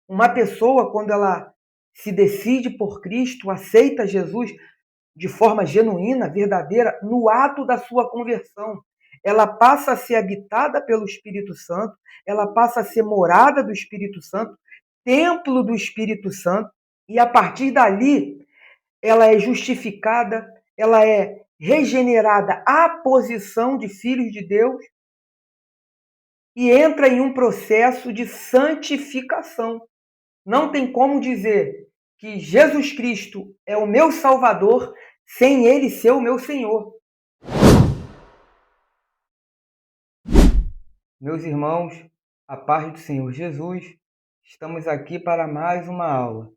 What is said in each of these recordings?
Uma pessoa, quando ela se decide por Cristo, aceita Jesus de forma genuína, verdadeira, no ato da sua conversão, ela passa a ser habitada pelo Espírito Santo, ela passa a ser morada do Espírito Santo, templo do Espírito Santo, e a partir dali ela é justificada, ela é regenerada à posição de filhos de Deus e entra em um processo de santificação. Não tem como dizer que Jesus Cristo é o meu Salvador sem ele ser o meu Senhor. Meus irmãos, a paz do Senhor Jesus, estamos aqui para mais uma aula.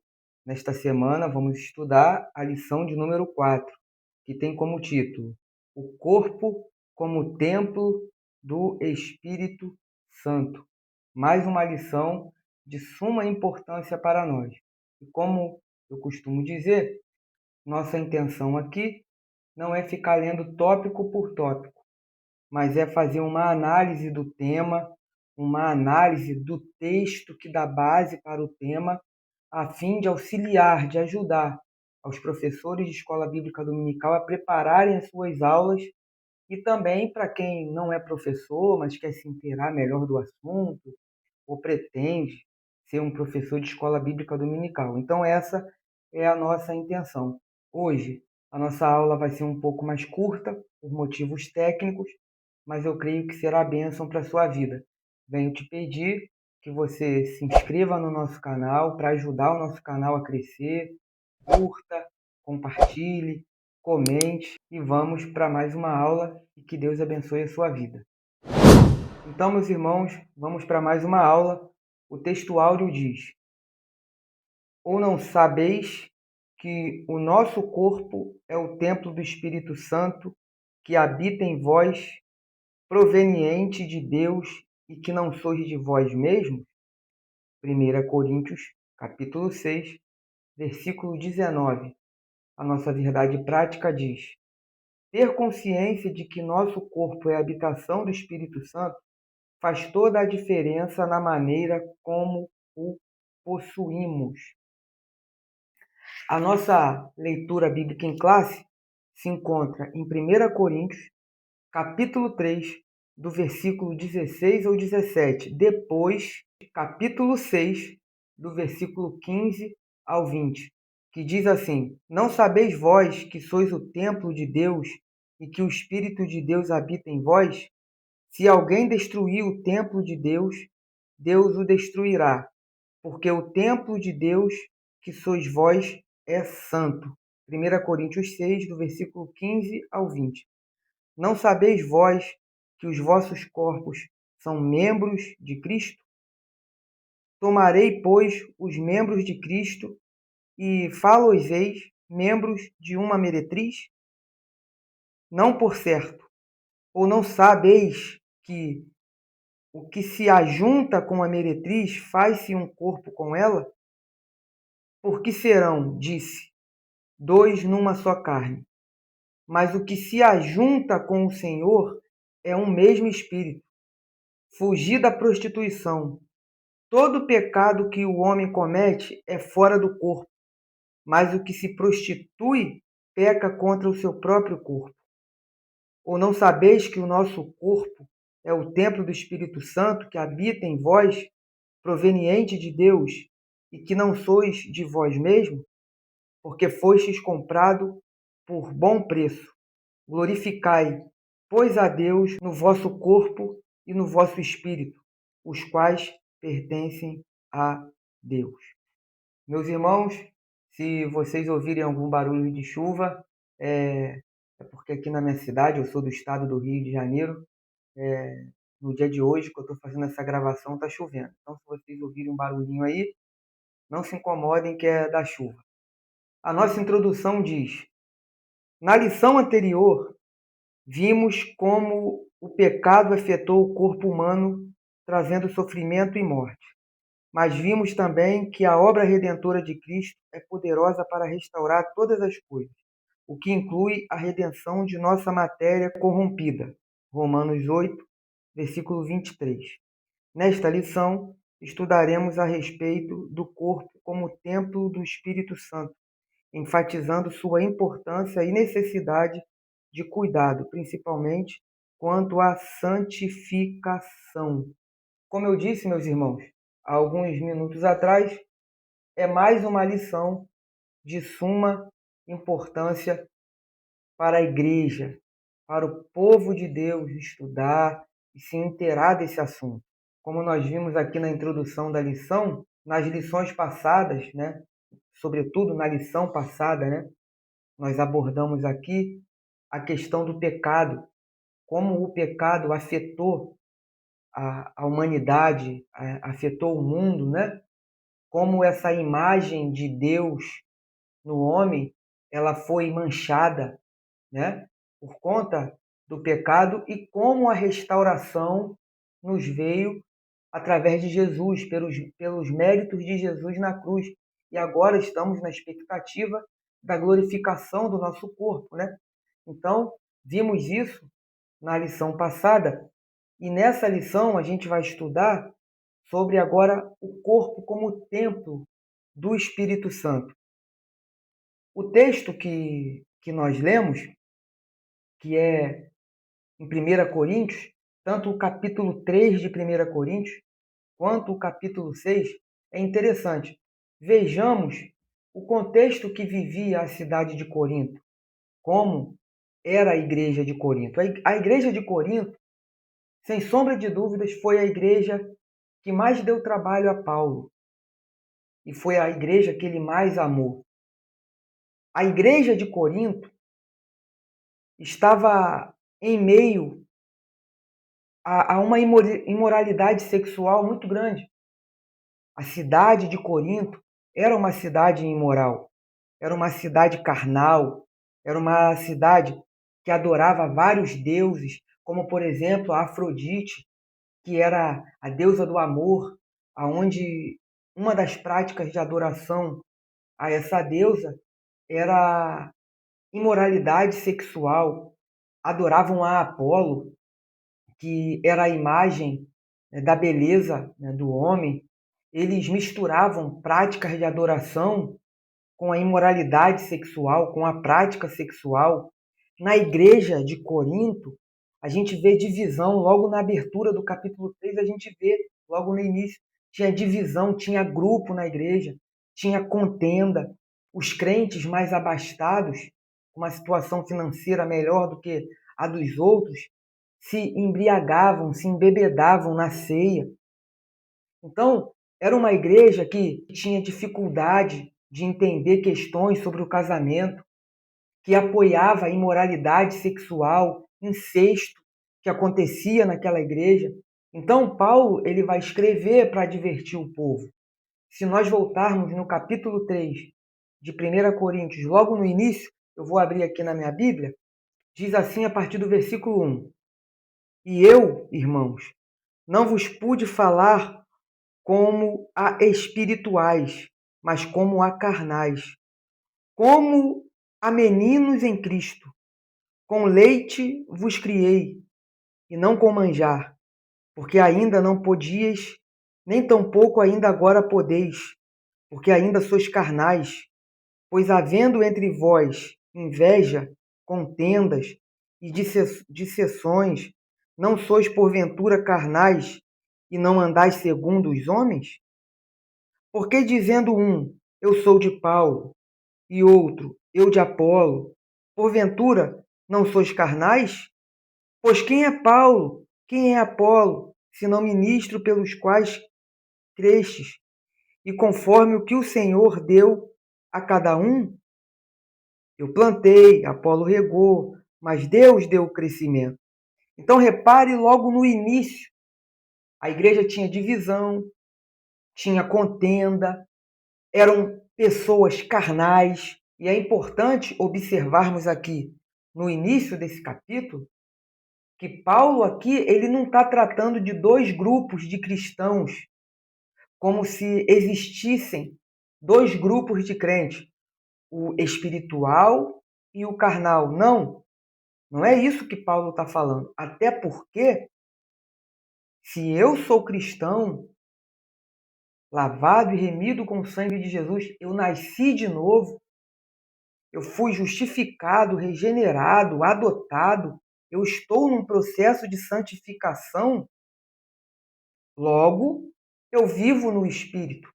Nesta semana vamos estudar a lição de número 4, que tem como título O Corpo como Templo do Espírito Santo. Mais uma lição de suma importância para nós. E como eu costumo dizer, nossa intenção aqui não é ficar lendo tópico por tópico, mas é fazer uma análise do tema, uma análise do texto que dá base para o tema, a fim de auxiliar, de ajudar aos professores de escola bíblica dominical a prepararem as suas aulas e também para quem não é professor, mas quer se inteirar melhor do assunto ou pretende ser um professor de escola bíblica dominical. Então essa é a nossa intenção. Hoje a nossa aula vai ser um pouco mais curta, por motivos técnicos, mas eu creio que será bênção para a sua vida. Venho te pedir que você se inscreva no nosso canal para ajudar o nosso canal a crescer, curta, compartilhe, comente e vamos para mais uma aula e que Deus abençoe a sua vida. Então, meus irmãos, vamos para mais uma aula. O texto áureo diz: Ou não sabeis que o nosso corpo é o templo do Espírito Santo que habita em vós, proveniente de Deus, e que não sois de vós mesmos? 1 Coríntios, capítulo 6, versículo 19. A nossa verdade prática diz: ter consciência de que nosso corpo é a habitação do Espírito Santo faz toda a diferença na maneira como o possuímos. A nossa leitura bíblica em classe se encontra em 1 Coríntios, capítulo 3, do versículo 16 ao 17, depois, capítulo 6, do versículo 15 ao 20, que diz assim: Não sabeis vós que sois o templo de Deus e que o Espírito de Deus habita em vós? Se alguém destruir o templo de Deus, Deus o destruirá, porque o templo de Deus, que sois vós, é santo. 1 Coríntios 6, do versículo 15 ao 20. Não sabeis vós que os vossos corpos são membros de Cristo? Tomarei, pois, os membros de Cristo e fá-los-eis membros de uma meretriz? Não por certo. Ou não sabeis que o que se ajunta com a meretriz faz-se um corpo com ela? Porque serão, disse, dois numa só carne. Mas o que se ajunta com o Senhor é um mesmo espírito. Fugir da prostituição. Todo pecado que o homem comete é fora do corpo, mas o que se prostitui peca contra o seu próprio corpo. Ou não sabeis que o nosso corpo é o templo do Espírito Santo que habita em vós, proveniente de Deus, e que não sois de vós mesmos, porque fostes comprado por bom preço? Glorificai, pois, a Deus no vosso corpo e no vosso espírito, os quais pertencem a Deus. Meus irmãos, se vocês ouvirem algum barulho de chuva, é porque aqui na minha cidade, eu sou do estado do Rio de Janeiro, no dia de hoje que eu estou fazendo essa gravação, está chovendo. Então, se vocês ouvirem um barulhinho aí, não se incomodem que é da chuva. A nossa introdução diz: na lição anterior, vimos como o pecado afetou o corpo humano, trazendo sofrimento e morte. Mas vimos também que a obra redentora de Cristo é poderosa para restaurar todas as coisas, o que inclui a redenção de nossa matéria corrompida. Romanos 8, versículo 23. Nesta lição, estudaremos a respeito do corpo como templo do Espírito Santo, enfatizando sua importância e necessidade de cuidado, principalmente quanto à santificação. Como eu disse, meus irmãos, há alguns minutos atrás, é mais uma lição de suma importância para a igreja, para o povo de Deus estudar e se inteirar desse assunto. Como nós vimos aqui na introdução da lição, nas lições passadas, né, sobretudo na lição passada, né, nós abordamos aqui a questão do pecado, como o pecado afetou a humanidade, afetou o mundo, né? Como essa imagem de Deus no homem, ela foi manchada, né? Por conta do pecado e como a restauração nos veio através de Jesus, pelos méritos de Jesus na cruz. E agora estamos na expectativa da glorificação do nosso corpo, né? Então, vimos isso na lição passada, e nessa lição a gente vai estudar sobre agora o corpo como templo do Espírito Santo. O texto que nós lemos, que é em 1 Coríntios, tanto o capítulo 3 de 1 Coríntios, quanto o capítulo 6, é interessante. Vejamos o contexto que vivia a cidade de Corinto, como era a igreja de Corinto. A igreja de Corinto, sem sombra de dúvidas, foi a igreja que mais deu trabalho a Paulo e foi a igreja que ele mais amou. A igreja de Corinto estava em meio a uma imoralidade sexual muito grande. A cidade de Corinto era uma cidade imoral, era uma cidade carnal, era uma cidade que adorava vários deuses, como por exemplo a Afrodite, que era a deusa do amor, aonde uma das práticas de adoração a essa deusa era imoralidade sexual. Adoravam a Apolo, que era a imagem, né, da beleza, né, do homem. Eles misturavam práticas de adoração com a imoralidade sexual, com a prática sexual. Na igreja de Corinto, a gente vê divisão logo na abertura do capítulo 3, a gente vê logo no início, tinha divisão, tinha grupo na igreja, tinha contenda. Os crentes mais abastados, com uma situação financeira melhor do que a dos outros, se embriagavam, se embebedavam na ceia. Então, era uma igreja que tinha dificuldade de entender questões sobre o casamento, que apoiava a imoralidade sexual, incesto que acontecia naquela igreja. Então, Paulo ele vai escrever para advertir o povo. Se nós voltarmos no capítulo 3 de 1 Coríntios, logo no início, eu vou abrir aqui na minha Bíblia, diz assim a partir do versículo 1: E eu, irmãos, não vos pude falar como a espirituais, mas como a carnais, como a meninos em Cristo. Com leite vos criei, e não com manjar, porque ainda não podíeis, nem tampouco ainda agora podeis, porque ainda sois carnais. Pois havendo entre vós inveja, contendas e dissensões, não sois porventura carnais e não andais segundo os homens? Porque dizendo um, eu sou de Paulo, e outro, eu de Apolo, porventura não sois carnais? Pois quem é Paulo? Quem é Apolo, senão ministro pelos quais crestes, e conforme o que o Senhor deu a cada um? Eu plantei, Apolo regou, mas Deus deu o crescimento. Então repare logo no início, a igreja tinha divisão, tinha contenda, eram pessoas carnais, e é importante observarmos aqui no início desse capítulo que Paulo aqui ele não está tratando de dois grupos de cristãos como se existissem dois grupos de crentes, o espiritual e o carnal. Não, não é isso que Paulo está falando. Até porque, se eu sou cristão, lavado e remido com o sangue de Jesus, eu nasci de novo, eu fui justificado, regenerado, adotado, eu estou num processo de santificação, logo eu vivo no Espírito.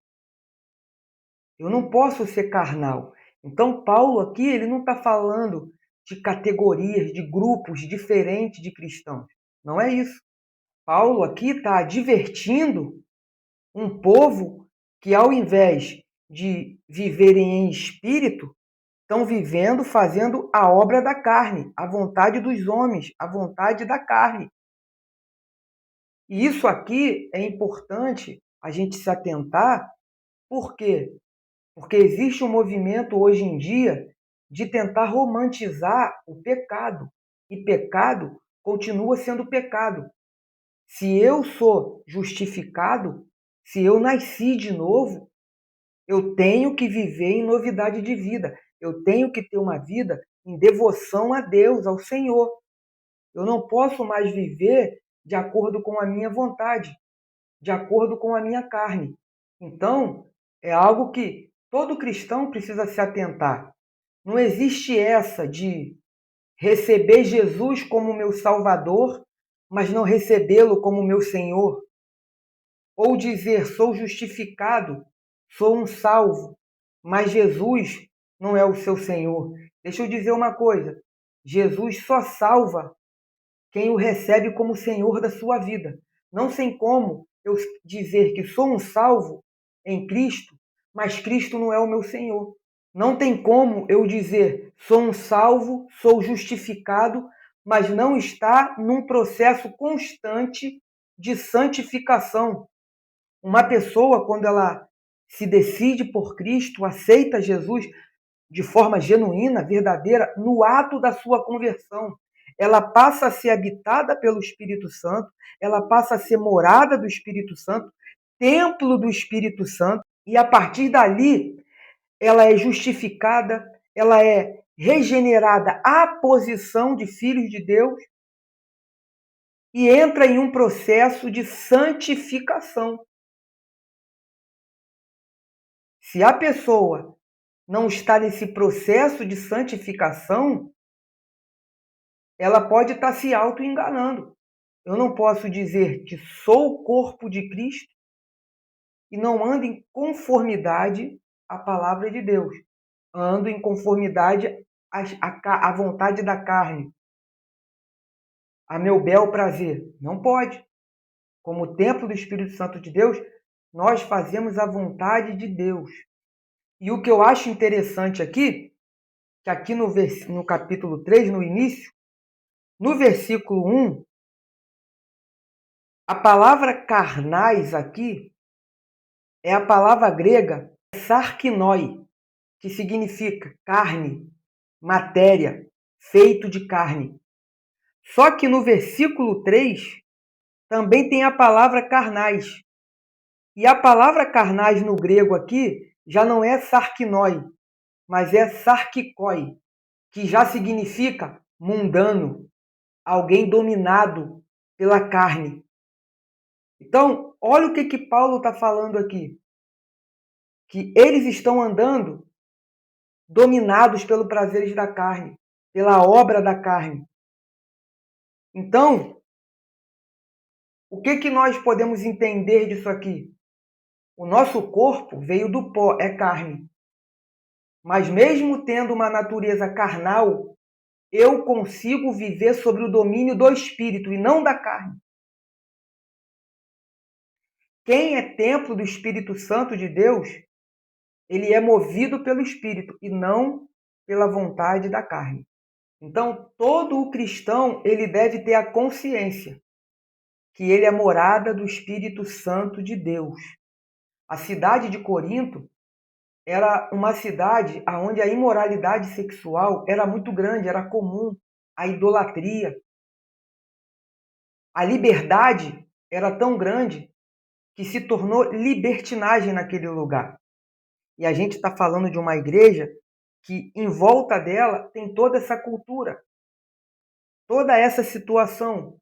Eu não posso ser carnal. Então, Paulo aqui, ele não está falando de categorias, de grupos diferentes de cristãos. Não é isso. Paulo aqui está advertindo um povo que, ao invés de viverem em espírito, estão vivendo, fazendo a obra da carne, a vontade dos homens, a vontade da carne. E isso aqui é importante a gente se atentar, por quê? Porque existe um movimento hoje em dia de tentar romantizar o pecado. E pecado continua sendo pecado. Se eu sou justificado, se eu nasci de novo, eu tenho que viver em novidade de vida. Eu tenho que ter uma vida em devoção a Deus, ao Senhor. Eu não posso mais viver de acordo com a minha vontade, de acordo com a minha carne. Então, é algo que todo cristão precisa se atentar. Não existe essa de receber Jesus como meu Salvador, mas não recebê-lo como meu Senhor. Ou dizer, sou justificado, sou um salvo, mas Jesus não é o seu Senhor. Deixa eu dizer uma coisa: Jesus só salva quem o recebe como Senhor da sua vida. Não tem como eu dizer que sou um salvo em Cristo, mas Cristo não é o meu Senhor. Não tem como eu dizer sou um salvo, sou justificado, mas não está num processo constante de santificação. Uma pessoa, quando ela se decide por Cristo, aceita Jesus de forma genuína, verdadeira, no ato da sua conversão, ela passa a ser habitada pelo Espírito Santo, ela passa a ser morada do Espírito Santo, templo do Espírito Santo, e a partir dali ela é justificada, ela é regenerada à posição de filhos de Deus e entra em um processo de santificação. Se a pessoa não está nesse processo de santificação, ela pode estar se auto-enganando. Eu não posso dizer que sou o corpo de Cristo e não ando em conformidade à palavra de Deus. Ando em conformidade à vontade da carne, a meu bel prazer. Não pode. Como templo do Espírito Santo de Deus, nós fazemos a vontade de Deus. E o que eu acho interessante aqui, que aqui no capítulo 3, no início, no versículo 1, a palavra carnais aqui é a palavra grega sarkinoi, que significa carne, matéria, feito de carne. Só que no versículo 3 também tem a palavra carnais. E a palavra carnais no grego aqui já não é sarkinoi, mas é sarkikoi, que já significa mundano, alguém dominado pela carne. Então, olha o que Paulo está falando aqui. Que eles estão andando dominados pelos prazeres da carne, pela obra da carne. Então, o que nós podemos entender disso aqui? O nosso corpo veio do pó, é carne. Mas mesmo tendo uma natureza carnal, eu consigo viver sobre o domínio do Espírito e não da carne. Quem é templo do Espírito Santo de Deus, ele é movido pelo Espírito e não pela vontade da carne. Então, todo o cristão, ele deve ter a consciência que ele é morada do Espírito Santo de Deus. A cidade de Corinto era uma cidade onde a imoralidade sexual era muito grande, era comum, a idolatria. A liberdade era tão grande que se tornou libertinagem naquele lugar. E a gente está falando de uma igreja que em volta dela tem toda essa cultura, toda essa situação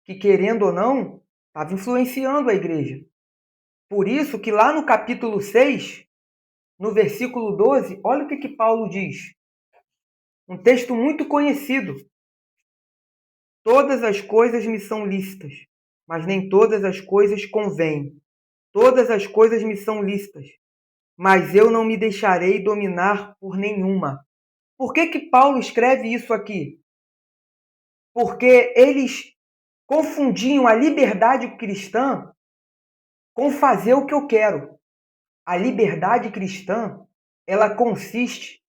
que, querendo ou não, estava influenciando a igreja. Por isso que lá no capítulo 6, no versículo 12, olha o que Paulo diz. Um texto muito conhecido. Todas as coisas me são lícitas, mas nem todas as coisas convêm. Todas as coisas me são lícitas, mas eu não me deixarei dominar por nenhuma. Por que Paulo escreve isso aqui? Porque eles confundiam a liberdade cristã com fazer o que eu quero. A liberdade cristã, ela consiste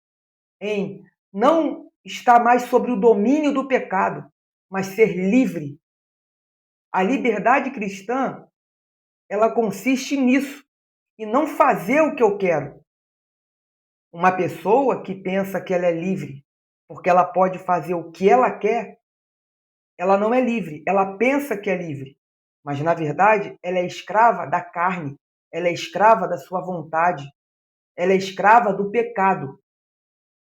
em não estar mais sobre o domínio do pecado, mas ser livre. A liberdade cristã, ela consiste nisso, e não fazer o que eu quero. Uma pessoa que pensa que ela é livre porque ela pode fazer o que ela quer, ela não é livre. Ela pensa que é livre, mas na verdade ela é escrava da carne, ela é escrava da sua vontade, ela é escrava do pecado.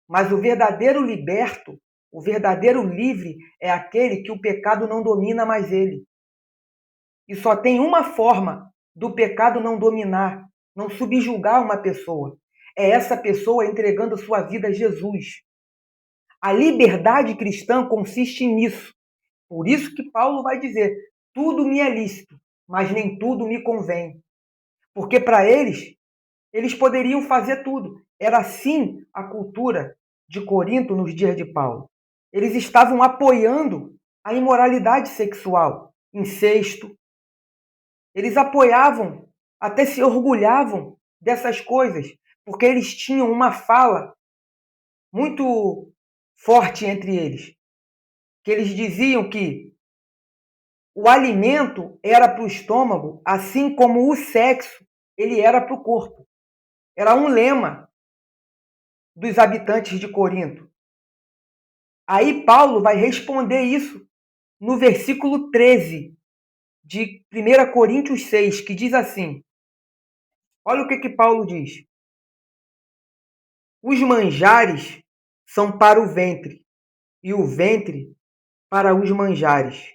Mas o verdadeiro liberto, o verdadeiro livre é aquele que o pecado não domina mais ele. E só tem uma forma do pecado não dominar, não subjugar uma pessoa. É essa pessoa entregando sua vida a Jesus. A liberdade cristã consiste nisso. Por isso que Paulo vai dizer: tudo me é lícito, mas nem tudo me convém. Porque para eles poderiam fazer tudo. Era assim a cultura de Corinto nos dias de Paulo. Eles estavam apoiando a imoralidade sexual, incesto. Eles apoiavam, até se orgulhavam dessas coisas, porque eles tinham uma fala muito forte entre eles, que eles diziam que o alimento era para o estômago, assim como o sexo ele era para o corpo. Era um lema dos habitantes de Corinto. Aí Paulo vai responder isso no versículo 13 de 1 Coríntios 6, que diz assim: olha o que Paulo diz. Os manjares são para o ventre, e o ventre para os manjares.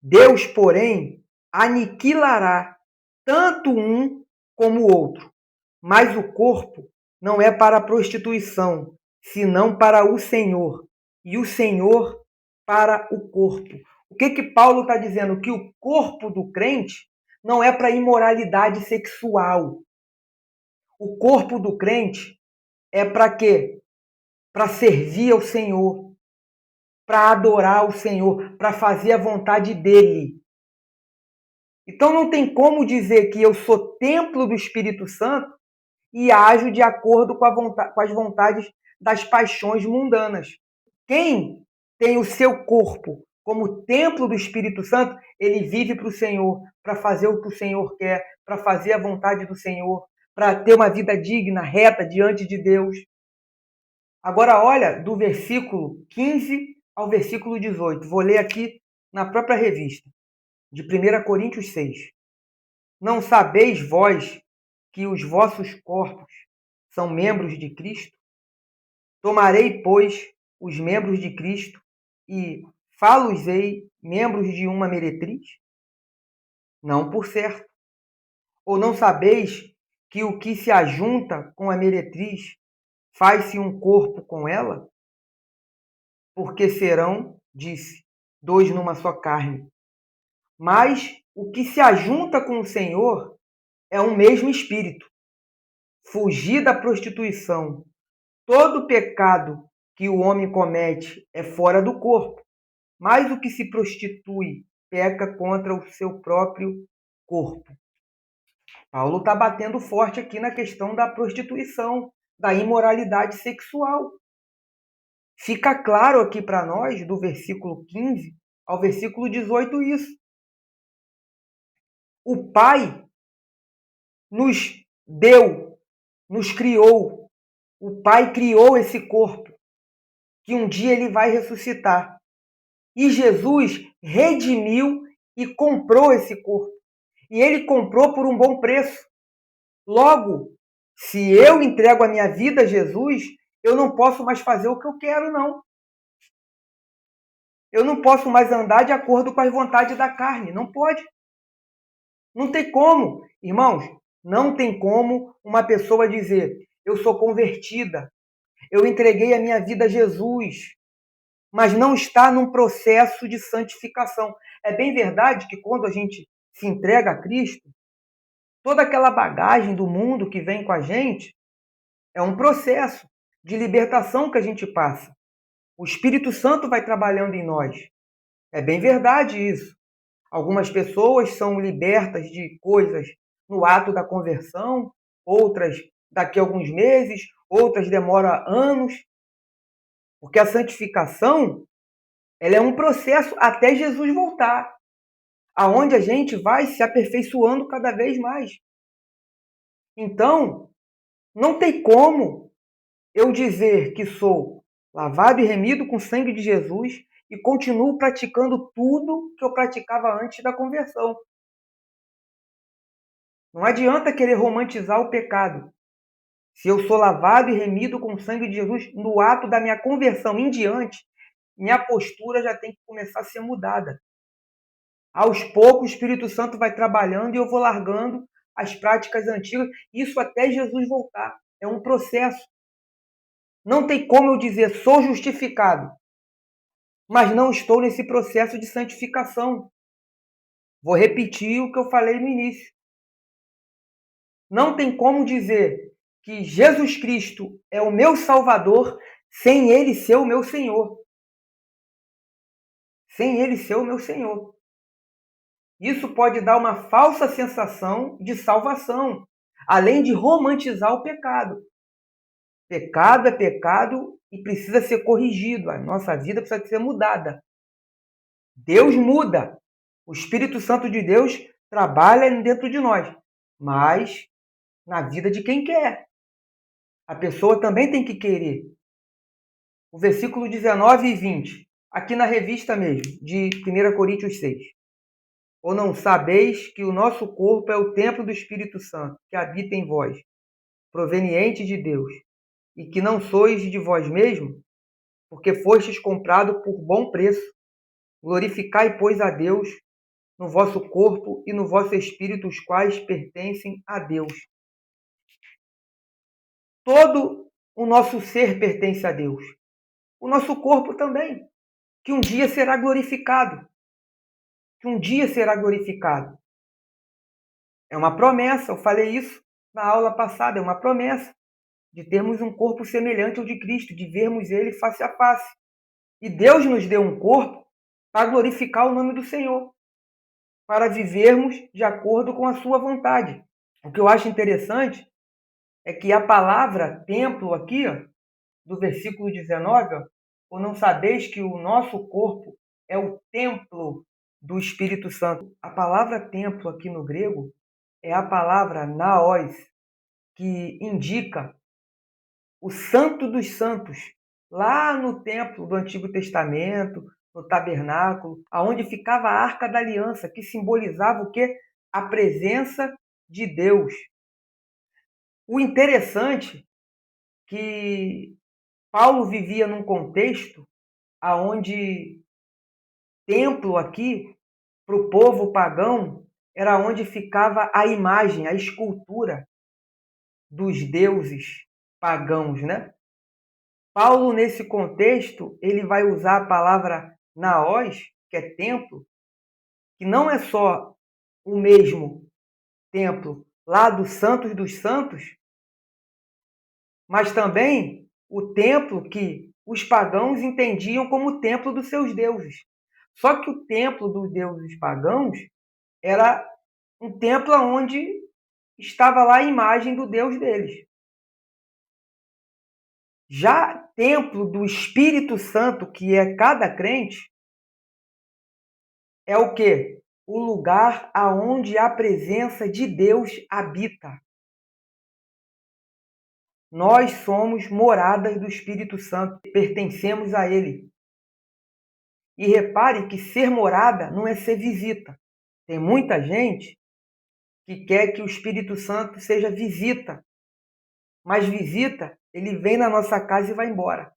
Deus, porém, aniquilará tanto um como o outro. Mas o corpo não é para a prostituição, senão para o Senhor, e o Senhor para o corpo. O que Paulo está dizendo? Que o corpo do crente não é para imoralidade sexual. O corpo do crente é para quê? Para servir ao Senhor, para adorar o Senhor, para fazer a vontade dele. Então não tem como dizer que eu sou templo do Espírito Santo e ajo de acordo com as vontades das paixões mundanas. Quem tem o seu corpo como templo do Espírito Santo, ele vive para o Senhor, para fazer o que o Senhor quer, para fazer a vontade do Senhor, para ter uma vida digna, reta diante de Deus. Agora olha do versículo 15 ao versículo 18. Vou ler aqui na própria revista, de 1 Coríntios 6. Não sabeis vós que os vossos corpos são membros de Cristo? Tomarei, pois, os membros de Cristo e fá-los-ei membros de uma meretriz? Não por certo. Ou não sabeis que o que se ajunta com a meretriz faz-se um corpo com ela? Porque serão, disse, dois numa só carne. Mas o que se ajunta com o Senhor é um mesmo espírito. Fugir da prostituição. Todo pecado que o homem comete é fora do corpo, mas o que se prostitui peca contra o seu próprio corpo. Paulo está batendo forte aqui na questão da prostituição, da imoralidade sexual. Fica claro aqui para nós, do versículo 15 ao versículo 18, isso. O Pai nos deu, nos criou. O Pai criou esse corpo, que um dia ele vai ressuscitar. E Jesus redimiu e comprou esse corpo. E ele comprou por um bom preço. Logo, se eu entrego a minha vida a Jesus, eu não posso mais fazer o que eu quero, não. Eu não posso mais andar de acordo com as vontades da carne. Não pode. Não tem como. Irmãos, Não tem como uma pessoa dizer: eu sou convertida, eu entreguei a minha vida a Jesus, mas não está num processo de santificação. É bem verdade que quando a gente se entrega a Cristo, toda aquela bagagem do mundo que vem com a gente é um processo de libertação que a gente passa. O Espírito Santo vai trabalhando em nós. É bem verdade isso. Algumas pessoas são libertas de coisas no ato da conversão, outras daqui a alguns meses, outras demoram anos, porque a santificação, ela é um processo até Jesus voltar, aonde a gente vai se aperfeiçoando cada vez mais. Então, não tem como eu dizer que sou lavado e remido com o sangue de Jesus e continuo praticando tudo que eu praticava antes da conversão. Não adianta querer romantizar o pecado. Se eu sou lavado e remido com o sangue de Jesus, no ato da minha conversão em diante, minha postura já tem que começar a ser mudada. Aos poucos, o Espírito Santo vai trabalhando e eu vou largando as práticas antigas, isso até Jesus voltar. É um processo. Não tem como eu dizer sou justificado, mas não estou nesse processo de santificação. Vou repetir o que eu falei no início. Não tem como dizer que Jesus Cristo é o meu Salvador sem Ele ser o meu Senhor. Sem Ele ser o meu Senhor. Isso pode dar uma falsa sensação de salvação, além de romantizar o pecado. Pecado é pecado e precisa ser corrigido. A nossa vida precisa ser mudada. Deus muda. O Espírito Santo de Deus trabalha dentro de nós, mas na vida de quem quer. A pessoa também tem que querer. O versículo 19 e 20, aqui na revista mesmo, de 1 Coríntios 6. Ou não sabeis que o nosso corpo é o templo do Espírito Santo, que habita em vós, proveniente de Deus, e que não sois de vós mesmos, porque fostes comprado por bom preço. Glorificai, pois, a Deus no vosso corpo e no vosso espírito, os quais pertencem a Deus. Todo o nosso ser pertence a Deus. O nosso corpo também, que um dia será glorificado. Que um dia será glorificado. É uma promessa, eu falei isso na aula passada, é uma promessa de termos um corpo semelhante ao de Cristo, de vermos Ele face a face. E Deus nos deu um corpo para glorificar o nome do Senhor, para vivermos de acordo com a sua vontade. O que eu acho interessante é que a palavra templo aqui, ó, do versículo 19, ó, ou não sabeis que o nosso corpo é o templo do Espírito Santo. A palavra templo aqui no grego é a palavra naos, que indica o Santo dos Santos, lá no templo do Antigo Testamento, no tabernáculo, aonde ficava a Arca da Aliança, que simbolizava o quê? A presença de Deus. O interessante é que Paulo vivia num contexto aonde templo aqui, para o povo pagão, era onde ficava a imagem, a escultura dos deuses pagãos, né? Paulo, nesse contexto, ele vai usar a palavra naos, que é templo, que não é só o mesmo templo lá do Santos dos Santos, mas também o templo que os pagãos entendiam como o templo dos seus deuses. Só que o templo dos deuses pagãos era um templo onde estava lá a imagem do Deus deles. Já templo do Espírito Santo, que é cada crente, é o quê? O lugar aonde a presença de Deus habita. Nós somos moradas do Espírito Santo, pertencemos a Ele. E repare que ser morada não é ser visita. Tem muita gente que quer que o Espírito Santo seja visita, mas visita, ele vem na nossa casa e vai embora.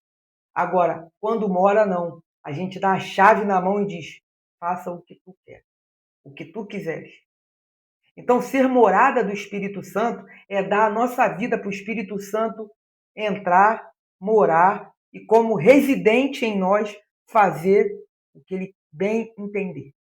Agora, quando mora, não. A gente dá a chave na mão e diz: faça o que tu quer, o que tu quiseres. Então, ser morada do Espírito Santo é dar a nossa vida para o Espírito Santo entrar, morar e, como residente em nós, fazer o que ele bem entender.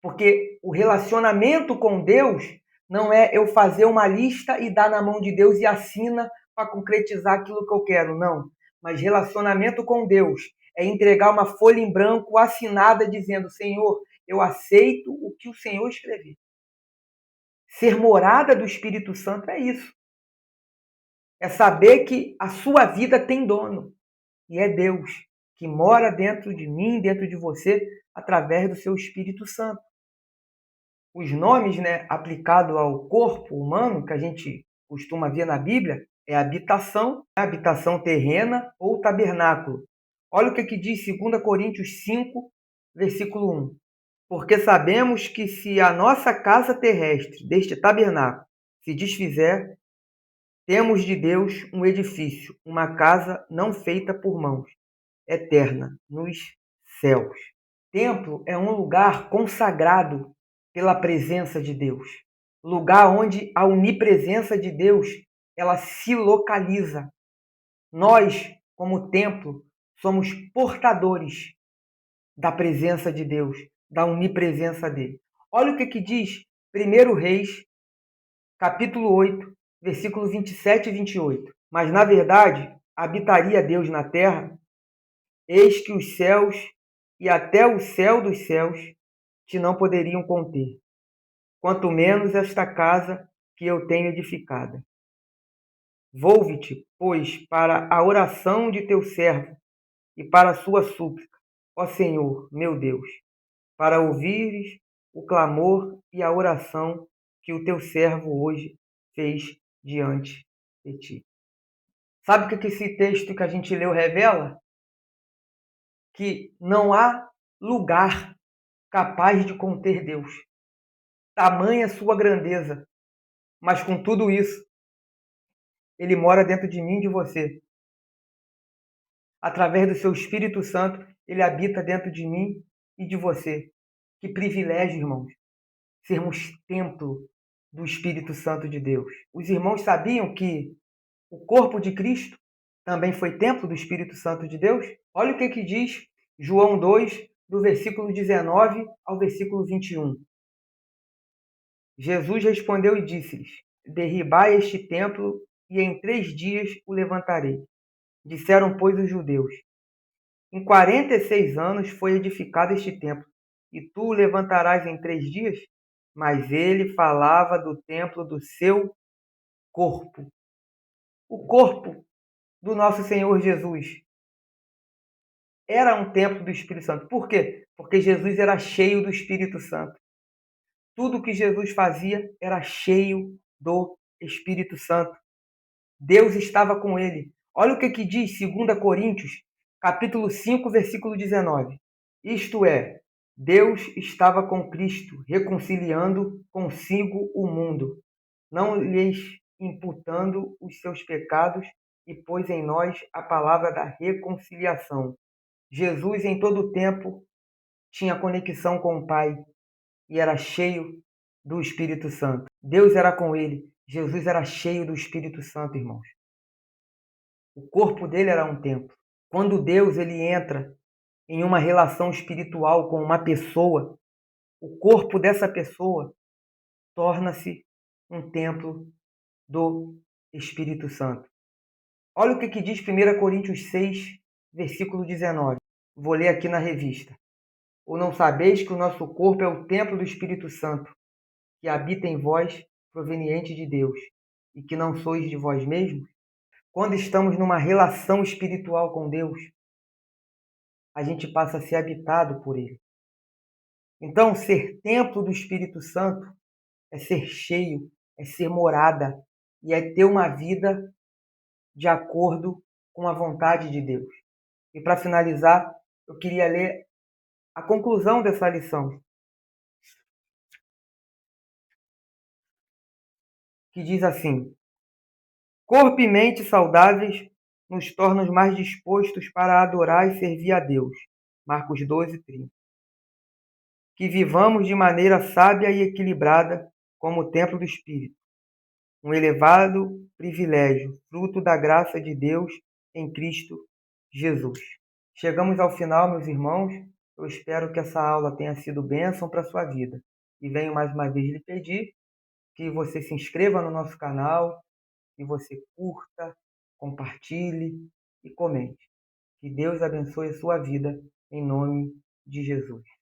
Porque o relacionamento com Deus não é eu fazer uma lista e dar na mão de Deus e assina para concretizar aquilo que eu quero, não. Mas relacionamento com Deus é entregar uma folha em branco assinada dizendo: Senhor, eu aceito o que o Senhor escreveu. Ser morada do Espírito Santo é isso. É saber que a sua vida tem dono. E é Deus que mora dentro de mim, dentro de você, através do seu Espírito Santo. Os nomes, aplicados ao corpo humano, que a gente costuma ver na Bíblia, é habitação terrena ou tabernáculo. Olha o que diz 2 Coríntios 5, versículo 1. Porque sabemos que se a nossa casa terrestre, deste tabernáculo, se desfizer, temos de Deus um edifício, uma casa não feita por mãos, eterna, nos céus. Templo é um lugar consagrado pela presença de Deus. Lugar onde a onipresença de Deus, ela se localiza. Nós, como templo, somos portadores da presença de Deus, da onipresença dele. Olha o que diz 1 Reis, capítulo 8, versículos 27 e 28. Mas, na verdade, habitaria Deus na terra, eis que os céus e até o céu dos céus te não poderiam conter, quanto menos esta casa que eu tenho edificada. Volve-te, pois, para a oração de teu servo e para a sua súplica, ó Senhor, meu Deus, para ouvires o clamor e a oração que o teu servo hoje fez diante de ti. Sabe o que esse texto que a gente leu revela? Que não há lugar capaz de conter Deus. Tamanha sua grandeza. Mas com tudo isso, ele mora dentro de mim e de você. Através do seu Espírito Santo, ele habita dentro de mim e de você. Que privilégio, irmãos, sermos templo do Espírito Santo de Deus. Os irmãos sabiam que o corpo de Cristo também foi templo do Espírito Santo de Deus? Olha o que diz João 2, do versículo 19 ao versículo 21. Jesus respondeu e disse-lhes: derribai este templo e em 3 dias o levantarei. Disseram, pois, os judeus: em 46 anos foi edificado este templo, e tu o levantarás em 3 dias? Mas ele falava do templo do seu corpo. O corpo do nosso Senhor Jesus era um templo do Espírito Santo. Por quê? Porque Jesus era cheio do Espírito Santo. Tudo que Jesus fazia era cheio do Espírito Santo. Deus estava com ele. Olha o que diz 2 Coríntios, capítulo 5, versículo 19. Isto é, Deus estava com Cristo, reconciliando consigo o mundo, não lhes imputando os seus pecados, e pôs em nós a palavra da reconciliação. Jesus, em todo o tempo, tinha conexão com o Pai e era cheio do Espírito Santo. Deus era com ele. Jesus era cheio do Espírito Santo, irmãos. O corpo dele era um templo. Quando Deus ele entra em uma relação espiritual com uma pessoa, o corpo dessa pessoa torna-se um templo do Espírito Santo. Olha o que diz 1 Coríntios 6, versículo 19. Vou ler aqui na revista. Ou não sabeis que o nosso corpo é o templo do Espírito Santo, que habita em vós, proveniente de Deus, e que não sois de vós mesmos? Quando estamos numa relação espiritual com Deus, a gente passa a ser habitado por Ele. Então, ser templo do Espírito Santo é ser cheio, é ser morada, e é ter uma vida de acordo com a vontade de Deus. E para finalizar, eu queria ler a conclusão dessa lição, que diz assim: corpo e mente saudáveis nos tornam mais dispostos para adorar e servir a Deus. Marcos 12, 30. Que vivamos de maneira sábia e equilibrada como templo do Espírito, um elevado privilégio, fruto da graça de Deus em Cristo Jesus. Chegamos ao final, meus irmãos. Eu espero que essa aula tenha sido bênção para a sua vida. E venho mais uma vez lhe pedir que você se inscreva no nosso canal, que você curta, compartilhe e comente. Que Deus abençoe a sua vida, em nome de Jesus.